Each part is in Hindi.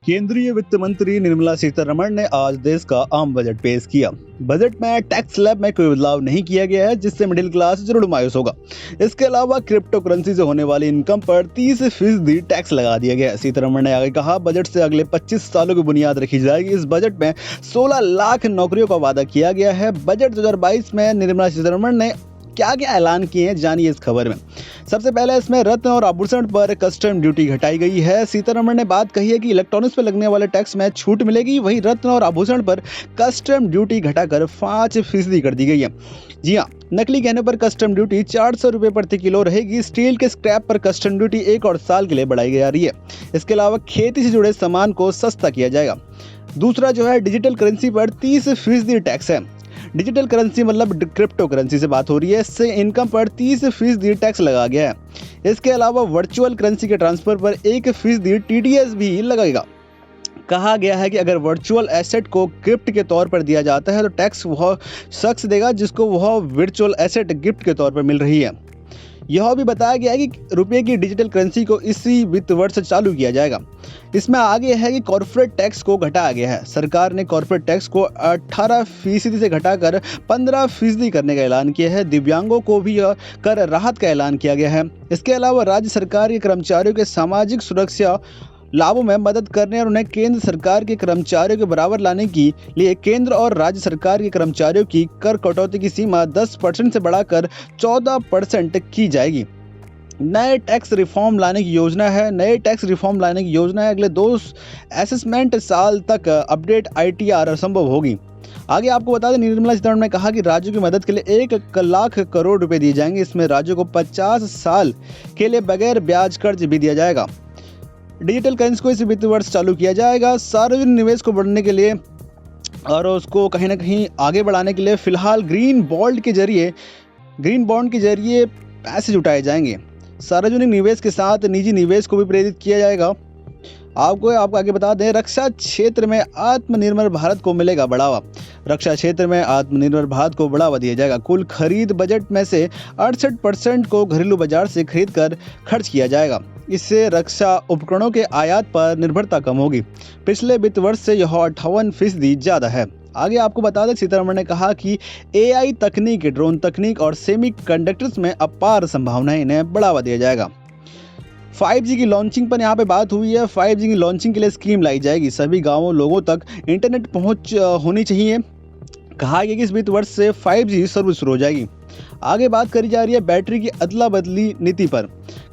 केंद्रीय वित्त मंत्री निर्मला सीतारमण ने आज देश का आम बजट पेश किया। बजट में टैक्स स्लैब में कोई बदलाव नहीं किया गया है, जिससे मिडिल क्लास जरूर मायूस होगा। इसके अलावा क्रिप्टो करेंसी से होने वाली इनकम पर 30% टैक्स लगा दिया गया है। सीतारमण ने आगे कहा, बजट से अगले 25 सालों की बुनियाद रखी जाएगी। इस बजट में 16 लाख नौकरियों का वादा किया गया है। बजट 2022 में निर्मला सीतारमण ने क्या क्या ऐलान किए हैं, जानिए इस खबर में। सबसे पहले इसमें रत्न और आभूषण पर कस्टम ड्यूटी घटाई गई है। सीतारमण ने बात कही है कि इलेक्ट्रॉनिक्स पर लगने वाले टैक्स में छूट मिलेगी, वहीं रत्न और आभूषण पर कस्टम ड्यूटी घटाकर 5% कर दी गई है। जी हाँ, नकली गहनों पर कस्टम ड्यूटी 400 रुपये प्रति किलो रहेगी। स्टील के स्क्रैप पर कस्टम ड्यूटी 1 और साल के लिए बढ़ाई जा रही है। इसके अलावा खेती से जुड़े सामान को सस्ता किया जाएगा। दूसरा जो है, डिजिटल करेंसी पर 30% टैक्स है। डिजिटल करेंसी मतलब क्रिप्टो करेंसी से बात हो रही है। इससे इनकम पर 30% टैक्स लगा गया है। इसके अलावा वर्चुअल करेंसी के ट्रांसफर पर 1% TDS भी लगेगा। कहा गया है कि अगर वर्चुअल एसेट को गिफ्ट के तौर पर दिया जाता है तो टैक्स वह शख्स देगा जिसको वह वर्चुअल एसेट गिफ्ट के तौर पर मिल रही है। यह भी बताया गया है कि रुपये की डिजिटल करेंसी को इसी वित्त वर्ष से चालू किया जाएगा। इसमें आगे है कि कॉर्पोरेट टैक्स को घटाया गया है। सरकार ने कॉर्पोरेट टैक्स को 18% से घटाकर 15% करने का ऐलान किया है। दिव्यांगों को भी कर राहत का ऐलान किया गया है। इसके अलावा राज्य सरकार के कर्मचारियों के सामाजिक सुरक्षा लाभों में मदद करने और उन्हें केंद्र सरकार के कर्मचारियों के बराबर लाने के लिए केंद्र और राज्य सरकार के कर्मचारियों की कर कटौती की सीमा 10% से बढ़ाकर 14% की जाएगी। नए टैक्स रिफॉर्म लाने की योजना है। अगले 2 असेसमेंट साल तक अपडेट ITR संभव होगी। आगे आपको बता दें, निर्मला सीतारमण ने कहा कि राज्यों की मदद के लिए 1 लाख करोड़ रुपए दिए जाएंगे। इसमें राज्यों को 50 साल के लिए बगैर ब्याज कर्ज भी दिया जाएगा। डिजिटल करेंसी को इस वित्त वर्ष चालू किया जाएगा। सार्वजनिक निवेश को बढ़ने के लिए और उसको कहीं ना कहीं आगे बढ़ाने के लिए फिलहाल ग्रीन बॉन्ड के जरिए पैसे जुटाए जाएंगे। सार्वजनिक निवेश के साथ निजी निवेश को भी प्रेरित किया जाएगा। आपको आगे बता दें, रक्षा क्षेत्र में आत्मनिर्भर भारत को मिलेगा बढ़ावा। रक्षा क्षेत्र में आत्मनिर्भर भारत को बढ़ावा दिया जाएगा। कुल खरीद बजट में से 68% को घरेलू बाजार से खरीद कर खर्च किया जाएगा। इससे रक्षा उपकरणों के आयात पर निर्भरता कम होगी। पिछले वित्त वर्ष से यह 58% ज्यादा है। आगे आपको बता दें, सीतारमण ने कहा कि AI तकनीक, ड्रोन तकनीक और सेमीकंडक्टर्स में अपार संभावनाएं, इन्हें बढ़ावा दिया जाएगा। 5G की लॉन्चिंग पर यहाँ पे बात हुई है। 5G की लॉन्चिंग के लिए स्कीम लाई जाएगी। सभी गांवों लोगों तक इंटरनेट पहुंच होनी चाहिए। कहा गया कि इस वित्त वर्ष से 5G सर्विस शुरू हो जाएगी। आगे बात करी जा रही है बैटरी की अदला बदली नीति पर।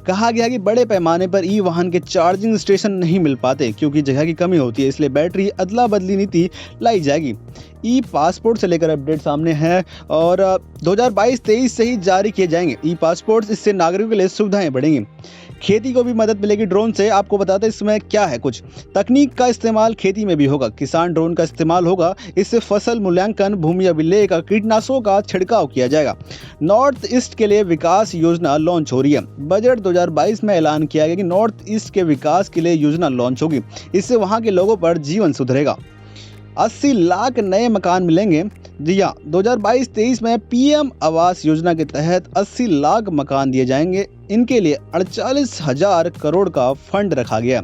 कहा गया कि बड़े पैमाने पर ई वाहन के चार्जिंग स्टेशन नहीं मिल पाते क्योंकि जगह की कमी होती है, इसलिए बैटरी अदला बदली नीति लाई जाएगी। ई पासपोर्ट से लेकर अपडेट सामने है और 2022-23 से ही जारी किए जाएंगे ई पासपोर्ट। इससे नागरिकों के लिए सुविधाएं बढ़ेंगी। खेती को भी मदद मिलेगी ड्रोन से। आपको बताते हैं इसमें क्या है। कुछ तकनीक का इस्तेमाल खेती में भी होगा। किसान ड्रोन का इस्तेमाल होगा। इससे फसल मूल्यांकन, भूमि अभिलेख, कीटनाशकों का छिड़काव किया जाएगा। नॉर्थ ईस्ट के लिए विकास योजना लॉन्च हो रही है। बजट 2022 में ऐलान किया गया कि नॉर्थ ईस्ट के विकास के लिए योजना लॉन्च होगी। इससे वहां के लोगों पर जीवन सुधरेगा। 80 लाख नए मकान मिलेंगे। जी हाँ, 2022-23 में PM आवास योजना के तहत 80 लाख मकान दिए जाएंगे। इनके लिए 48,000 करोड़ का फंड रखा गया।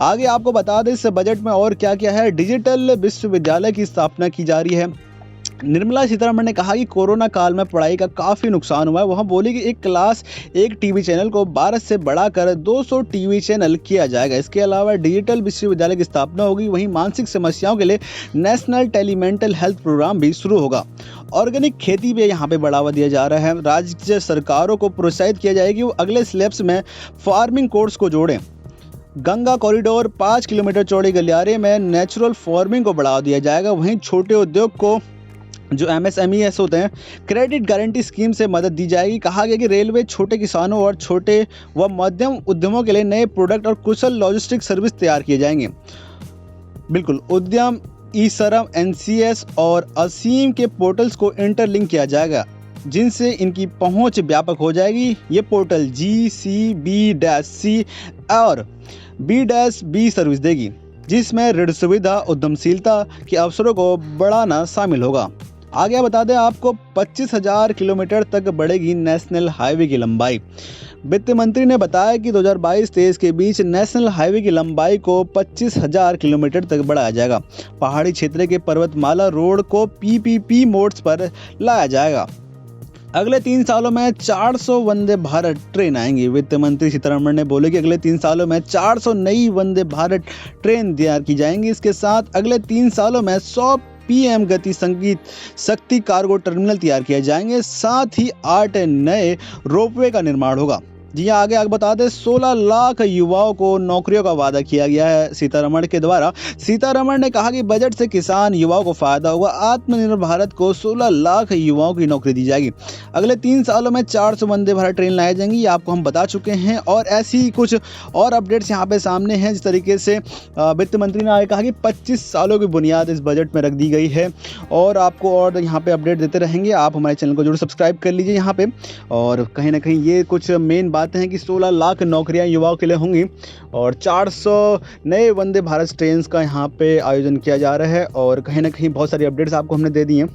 आगे आपको बता दें इस बजट में और क्या क्या है। डिजिटल विश्वविद्यालय की स्थापना की जा रही है। निर्मला सीतारमण ने कहा कि कोरोना काल में पढ़ाई का काफ़ी नुकसान हुआ है। वहाँ बोली कि एक क्लास 1 टीवी चैनल को 12 से बढ़ाकर 200 टीवी चैनल किया जाएगा। इसके अलावा डिजिटल विश्वविद्यालय की स्थापना होगी। वहीं मानसिक समस्याओं के लिए नेशनल टेलीमेंटल हेल्थ प्रोग्राम भी शुरू होगा। ऑर्गेनिक खेती भी यहाँ पे बढ़ावा दिया जा रहा है। राज्य सरकारों को प्रोत्साहित किया जाएगा कि वो अगले स्लैब्स में फार्मिंग कोर्स को जोड़ें। गंगा कॉरिडोर 5 किलोमीटर चौड़े गलियारे में नेचुरल फार्मिंग को बढ़ावा दिया जाएगा। वहीं छोटे उद्योग को, जो MSMEs होते हैं, क्रेडिट गारंटी स्कीम से मदद दी जाएगी। कहा गया कि रेलवे छोटे किसानों और छोटे व मध्यम उद्यमों के लिए नए प्रोडक्ट और कुशल लॉजिस्टिक सर्विस तैयार किए जाएंगे। बिल्कुल, उद्यम, ई-श्रम, NCS और असीम के पोर्टल्स को इंटरलिंक किया जाएगा, जिनसे इनकी पहुंच व्यापक हो जाएगी। ये पोर्टल GCB-C और B-B सर्विस देगी, जिसमें ऋण सुविधा, उद्यमशीलता के अवसरों को बढ़ाना शामिल होगा। आगे बता दें आपको 25,000 किलोमीटर तक बढ़ेगी नेशनल हाईवे की लंबाई। वित्त मंत्री ने बताया कि 2022-23 के बीच नेशनल हाईवे की लंबाई को 25,000 किलोमीटर तक बढ़ाया जाएगा। पहाड़ी क्षेत्र के पर्वतमाला रोड को पीपीपी मोड्स पर लाया जाएगा। अगले 3 सालों में 400 वंदे भारत ट्रेन आएंगी। वित्त मंत्री सीतारमण ने बोले कि अगले 3 सालों में 400 नई वंदे भारत ट्रेन तैयार की जाएंगी। इसके साथ अगले 3 सालों में 100 पीएम गति शक्ति कार्गो टर्मिनल तैयार किए जाएंगे। साथ ही 8 नए रोपवे का निर्माण होगा। जी आगे बता दें 16 लाख युवाओं को नौकरियों का वादा किया गया है सीतारमण के द्वारा। सीतारमण ने कहा कि बजट से किसान युवाओं को फायदा होगा। आत्मनिर्भर भारत को 16 लाख युवाओं की नौकरी दी जाएगी। अगले 3 सालों में 400 वंदे भारत ट्रेन लाई जाएंगी। ये आपको हम बता चुके हैं और ऐसी कुछ और अपडेट्स यहाँ पे सामने हैं। जिस तरीके से वित्त मंत्री ने आगे कहा कि 25 सालों की बुनियाद इस बजट में रख दी गई है और आपको और यहाँ पे अपडेट देते रहेंगे। आप हमारे चैनल को जरूर सब्सक्राइब कर लीजिए यहाँ पे। और कहीं ना कहीं ये कुछ मेन बातें हैं कि 16 लाख नौकरियां युवाओं के लिए होंगी और 400 नए वंदे भारत ट्रेन का यहाँ पे आयोजन किया जा रहा है। और कहीं ना कहीं बहुत सारी अपडेट्स आपको हमने दे दी हैं।